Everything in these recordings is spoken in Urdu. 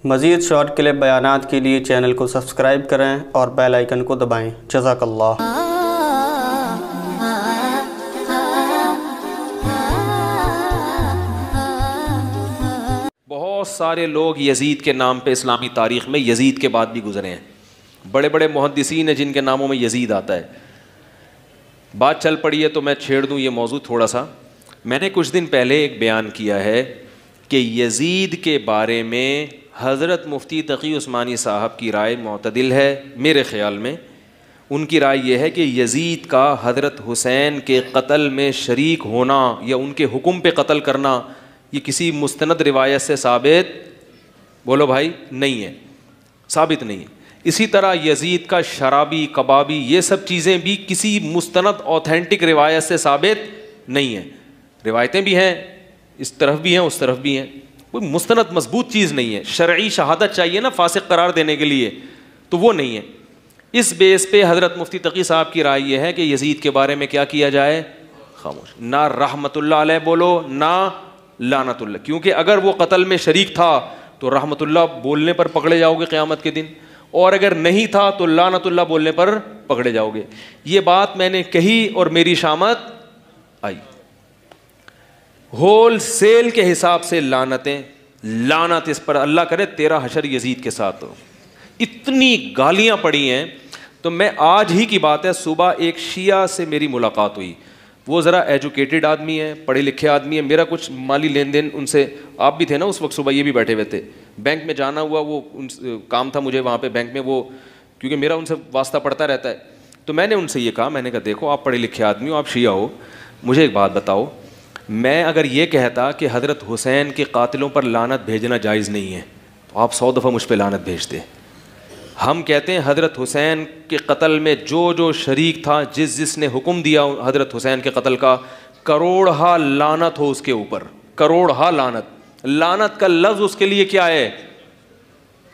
مزید شارٹ کلپ بیانات کے لیے چینل کو سبسکرائب کریں اور بیل آئیکن کو دبائیں۔ جزاک اللہ۔ بہت سارے لوگ یزید کے نام پہ اسلامی تاریخ میں یزید کے بعد بھی گزرے ہیں، بڑے بڑے محدثین ہیں جن کے ناموں میں یزید آتا ہے۔ بات چل پڑی ہے تو میں چھیڑ دوں یہ موضوع تھوڑا سا۔ میں نے کچھ دن پہلے ایک بیان کیا ہے کہ یزید کے بارے میں حضرت مفتی تقی عثمانی صاحب کی رائے معتدل ہے۔ میرے خیال میں ان کی رائے یہ ہے کہ یزید کا حضرت حسین کے قتل میں شریک ہونا یا ان کے حکم پہ قتل کرنا یہ کسی مستند روایت سے ثابت، بولو بھائی، نہیں ہے، ثابت نہیں ہے۔ اسی طرح یزید کا شرابی، کبابی، یہ سب چیزیں بھی کسی مستند اوتھینٹک روایت سے ثابت نہیں ہیں۔ روایتیں بھی ہیں، اس طرف بھی ہیں، اس طرف بھی ہیں، کوئی مستند مضبوط چیز نہیں ہے۔ شرعی شہادت چاہیے نا فاسق قرار دینے کے لیے، تو وہ نہیں ہے۔ اس بیس پہ حضرت مفتی تقی صاحب کی رائے یہ ہے کہ یزید کے بارے میں کیا کیا جائے؟ خاموش، نہ رحمت اللہ علیہ بولو نہ لعنت اللہ، کیونکہ اگر وہ قتل میں شریک تھا تو رحمت اللہ بولنے پر پکڑے جاؤ گے قیامت کے دن، اور اگر نہیں تھا تو لعنت اللہ بولنے پر پکڑے جاؤ گے۔ یہ بات میں نے کہی اور میری شامت آئی۔ ہول سیل کے حساب سے لعنتیں، لعنت اس پر، اللہ کرے تیرا حشر یزید کے ساتھ ہو۔ اتنی گالیاں پڑی ہیں۔ تو میں آج ہی کی بات ہے، صبح ایک شیعہ سے میری ملاقات ہوئی، وہ ذرا ایجوکیٹڈ آدمی ہے، پڑھے لکھے آدمی ہے، میرا کچھ مالی لین دین ان سے، آپ بھی تھے نا اس وقت، صبح یہ بھی بیٹھے ہوئے تھے، بینک میں جانا ہوا، وہ کام تھا مجھے وہاں پہ بینک میں، وہ کیونکہ میرا ان سے واسطہ پڑتا رہتا ہے، تو میں نے ان سے یہ کہا، میں نے کہا دیکھو آپ پڑھے لکھے آدمی ہو، آپ شیعہ ہو، مجھے ایک بات بتاؤ، میں اگر یہ کہتا کہ حضرت حسین کے قاتلوں پر لعنت بھیجنا جائز نہیں ہے تو آپ 100 دفعہ مجھ پہ لعنت بھیجتے۔ ہم کہتے ہیں حضرت حسین کے قتل میں جو شریک تھا، جس نے حکم دیا حضرت حسین کے قتل کا، کروڑہا لعنت ہو اس کے اوپر، کروڑہا لعنت۔ لعنت کا لفظ اس کے لیے کیا ہے؟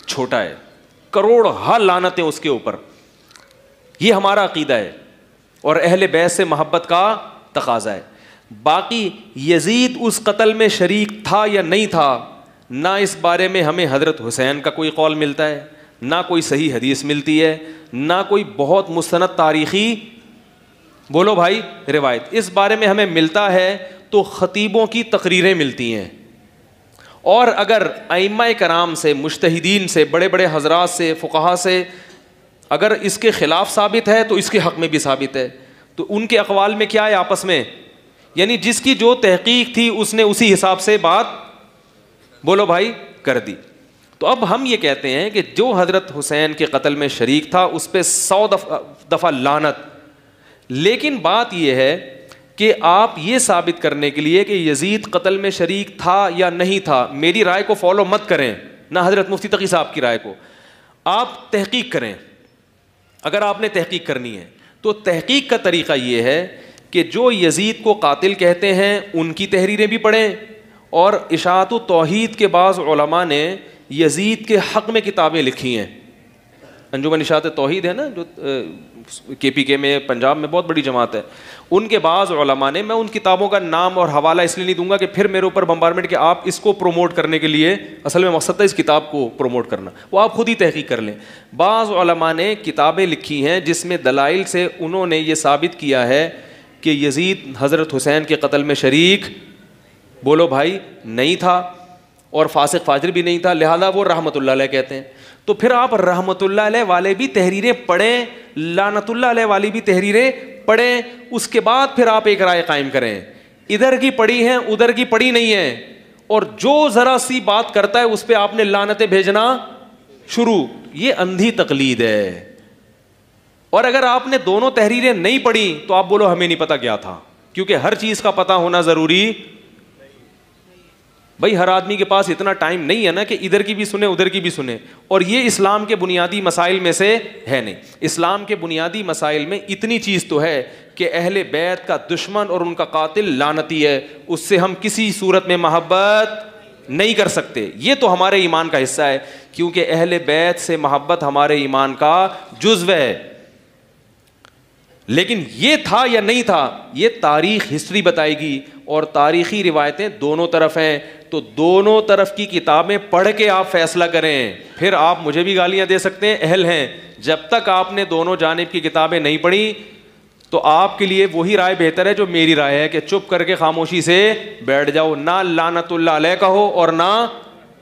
چھوٹا ہے، کروڑہا لعنتیں اس کے اوپر۔ یہ ہمارا عقیدہ ہے اور اہل بیت سے محبت کا تقاضا ہے۔ باقی یزید اس قتل میں شریک تھا یا نہیں تھا، نہ اس بارے میں ہمیں حضرت حسین کا کوئی قول ملتا ہے، نہ کوئی صحیح حدیث ملتی ہے، نہ کوئی بہت مستند تاریخی، بولو بھائی، روایت۔ اس بارے میں ہمیں ملتا ہے تو خطیبوں کی تقریریں ملتی ہیں، اور اگر ائمہ کرام سے، مجتہدین سے، بڑے بڑے حضرات سے، فقہا سے اگر اس کے خلاف ثابت ہے تو اس کے حق میں بھی ثابت ہے۔ تو ان کے اقوال میں کیا ہے آپس میں، یعنی جس کی جو تحقیق تھی اس نے اسی حساب سے بات، بولو بھائی، کر دی۔ تو اب ہم یہ کہتے ہیں کہ جو حضرت حسین کے قتل میں شریک تھا اس پہ 100 دفعہ لعنت، لیکن بات یہ ہے کہ آپ یہ ثابت کرنے کے لیے کہ یزید قتل میں شریک تھا یا نہیں تھا، میری رائے کو فالو مت کریں، نہ حضرت مفتی تقی صاحب کی رائے کو، آپ تحقیق کریں۔ اگر آپ نے تحقیق کرنی ہے تو تحقیق کا طریقہ یہ ہے کہ جو یزید کو قاتل کہتے ہیں ان کی تحریریں بھی پڑھیں، اور اشاعت التوحید کے بعض علماء نے یزید کے حق میں کتابیں لکھی ہیں۔ انجمن اشاعت توحید ہے نا جو KPK میں، پنجاب میں بہت بڑی جماعت ہے، ان کے بعض علماء نے، میں ان کتابوں کا نام اور حوالہ اس لیے نہیں دوں گا کہ پھر میرے اوپر بمبارمنٹ کہ آپ اس کو پروموٹ کرنے کے لیے، اصل میں مقصد تھا اس کتاب کو پروموٹ کرنا، وہ آپ خود ہی تحقیق کر لیں۔ بعض علماء نے کتابیں لکھی ہیں جس میں دلائل سے انہوں نے یہ ثابت کیا ہے کہ یزید حضرت حسین کے قتل میں شریک، بولو بھائی، نہیں تھا، اور فاسق فاجر بھی نہیں تھا، لہذا وہ رحمت اللہ علیہ کہتے ہیں۔ تو پھر آپ رحمت اللہ علیہ والے بھی تحریریں پڑھیں، لعنت اللہ علیہ والی بھی تحریریں پڑھیں، اس کے بعد پھر آپ ایک رائے قائم کریں۔ ادھر کی پڑھی ہیں، ادھر کی پڑھی نہیں ہے، اور جو ذرا سی بات کرتا ہے اس پہ آپ نے لعنتیں بھیجنا شروع، یہ اندھی تقلید ہے۔ اور اگر آپ نے دونوں تحریریں نہیں پڑھی تو آپ بولو ہمیں نہیں پتا کیا تھا، کیونکہ ہر چیز کا پتہ ہونا ضروری، بھائی ہر آدمی کے پاس اتنا ٹائم نہیں ہے نا کہ ادھر کی بھی سنے ادھر کی بھی سنے، اور یہ اسلام کے بنیادی مسائل میں سے ہے نہیں۔ اسلام کے بنیادی مسائل میں اتنی چیز تو ہے کہ اہل بیت کا دشمن اور ان کا قاتل لعنتی ہے، اس سے ہم کسی صورت میں محبت نہیں کر سکتے، یہ تو ہمارے ایمان کا حصہ ہے، کیونکہ اہل بیت سے محبت ہمارے ایمان کا جزو ہے۔ لیکن یہ تھا یا نہیں تھا، یہ تاریخ، ہسٹری بتائے گی، اور تاریخی روایتیں دونوں طرف ہیں۔ تو دونوں طرف کی کتابیں پڑھ کے آپ فیصلہ کریں. پھر آپ مجھے بھی گالیاں دے سکتے ہیں, اہل ہیں. جب تک آپ نے دونوں جانب کی کتابیں نہیں پڑھی تو آپ کے لیے وہی رائے بہتر ہے جو میری رائے ہے کہ چپ کر کے خاموشی سے بیٹھ جاؤ, نہ لعنت اللہ علیہ کہو اور نہ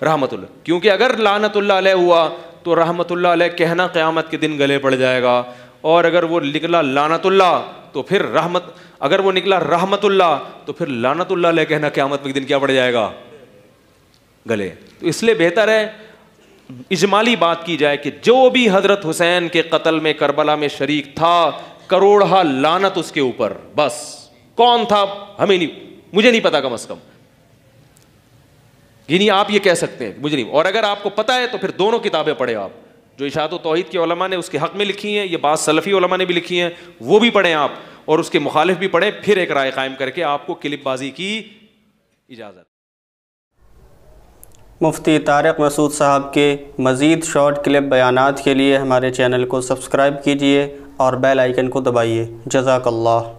رحمت اللہ. کیونکہ اگر لعنت اللہ علیہ ہوا تو رحمت اللہ علیہ کہنا قیامت کے دن گلے پڑ جائے گا, اور اگر وہ نکلا لعنت اللہ تو پھر اگر وہ نکلا رحمت اللہ تو پھر لعنت اللہ علیہ کہنا قیامت کے دن کیا پڑ جائے گا, گلے. تو اس لیے بہتر ہے اجمالی بات کی جائے کہ جو بھی حضرت حسین کے قتل میں کربلا میں شریک تھا, کروڑہ لعنت اس کے اوپر. بس کون تھا ہمیں نہیں, مجھے نہیں پتا, کم از کم یعنی آپ یہ کہہ سکتے ہیں مجھے نہیں. اور اگر آپ کو پتا ہے تو پھر دونوں کتابیں پڑھیں آپ, جو اشاعت و توحید کے علماء نے اس کے حق میں لکھی ہیں, یہ بعض سلفی علماء نے بھی لکھی ہیں, وہ بھی پڑھیں آپ, اور اس کے مخالف بھی پڑھیں, پھر ایک رائے قائم کر کے آپ کو کلپ بازی کی اجازت. مفتی طارق مسعود صاحب کے مزید شارٹ کلپ بیانات کے لیے ہمارے چینل کو سبسکرائب کیجیے اور بیل آئیکن کو دبائیے. جزاک اللہ.